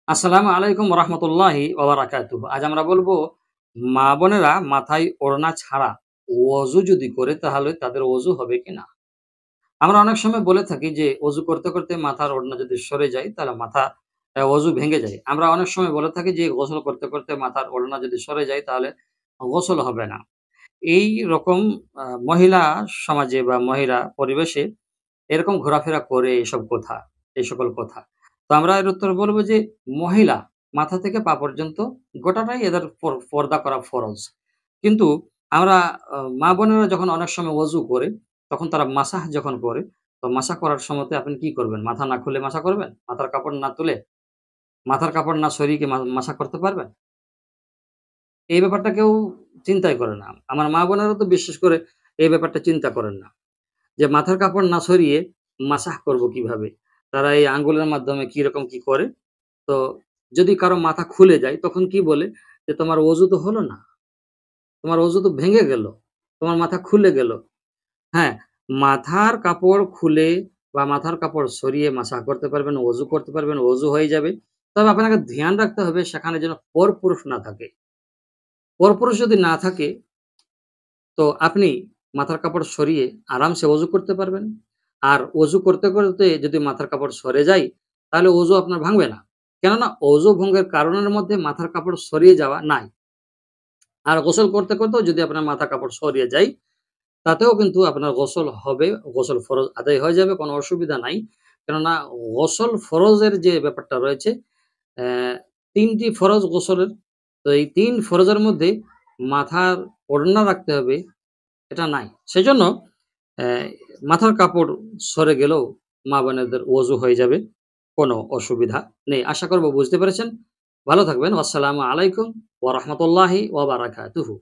আসসালামু আলাইকুম রহমতুল্লাহি ওবারাকাতুহু। আজ আমরা বলবো মা বোনেরা মাথায় ওড়না ছাড়া ওযু যদি করে তাহলে তাদের ওযু হবে কিনা? আমরা অনেক সময় বলে থাকি যে ওযু করতে, করতে মাথার ওড়না যদি সরে যায় তাহলে মাথা ওযু ভেঙে যায়। আমরা অনেক সময় বলে থাকি যে গোসল করতে, করতে মাথার ওড়না যদি সরে যায় তাহলে গোসল হবে না। এই রকম মহিলা সমাজে বা মহিলা পরিবেশে এরকম ঘোরাফেরা করে এই সকল কথা। তো আমরা এর উত্তরে বলব যে মহিলা মাথা থেকে পা পর্যন্ত গোটাটাই এদের পর্দা করা ফরজ। কিন্তু আমরা মা-বোনেরা যখন অনেক সময় ওযু করে, তখন তারা মাসাহ যখন করে, তো মাসাহ করার সময়তে আপনি কি করবেন? মাথা না খুলে মাসাহ করবেন? মাথার কাপড় না তুলে? মাথার কাপড় না সরিয়ে কি মাসাহ করতে পারবেন? এই ব্যাপারটা কেউ চিন্তাই করে না। আমার মা-বোনেরা তো বিশেষ করে এই ব্যাপারটা চিন্তা করেন না। যে মাথার কাপড় না সরিয়ে মাসাহ করব কিভাবে? তারা এই আঙ্গুলের মাধ্যমে কিরকম কি করে? তো যদি কারো মাথা খুলে যায় তখন কি বলে? যে, "তোমার অজু তো হলো না। তোমার অজু তো ভেঙে গেল। তোমার মাথা খুলে গেল।" হ্যাঁ, মাথার কাপড় খুলে বা মাথার কাপড় সরিয়ে মাসাহ করতে পারবেন, অজু করতে পারবেন, অজু হয়ে যাবে। তবে আপনাকে ধ্যান রাখতে হবে সেখানে যেন পরপুরুষ না থাকে। পরপুরুষ যদি না থাকে তো আপনি মাথার কাপড় সরিয়ে আরামসে অজু করতে পারবেন। আর অজু করতে, করতে যদি মাথার কাপড় সরে যায়, তাহলে অজু আপনার ভাঙবে না। কেননা অজু ভঙ্গের কারণের মধ্যে মাথার কাপড় সরিয়ে যাওয়া নাই। আর গোসল করতে, করতেও যদি আপনার মাথার কাপড় সরিয়ে যায়, তাতেও কিন্তু আপনার গোসল হবে, গোসল ফরজ আদায় হয়ে যাবে, কোনো অসুবিধা নাই। কেননা গোসল ফরজের যে ব্যাপারটা রয়েছে, অ্যা ৩ টি ফরজ গোসলের। তো এই ৩ ফরজের মধ্যে মাথার ওড়না রাখতে হবে, এটা নাই। সেজন্য অ্যা মাথার কাপড় সরে গেলেও মা-বোনেদের ওযু হয়ে যাবে। কোনো অসুবিধা নেই। আশা করব বুঝতে পেরেছেন। ভালো থাকবেন। আসসালামু আলাইকুম ওয়া রাহমাতুল্লাহি ওয়া বারাকাতুহু।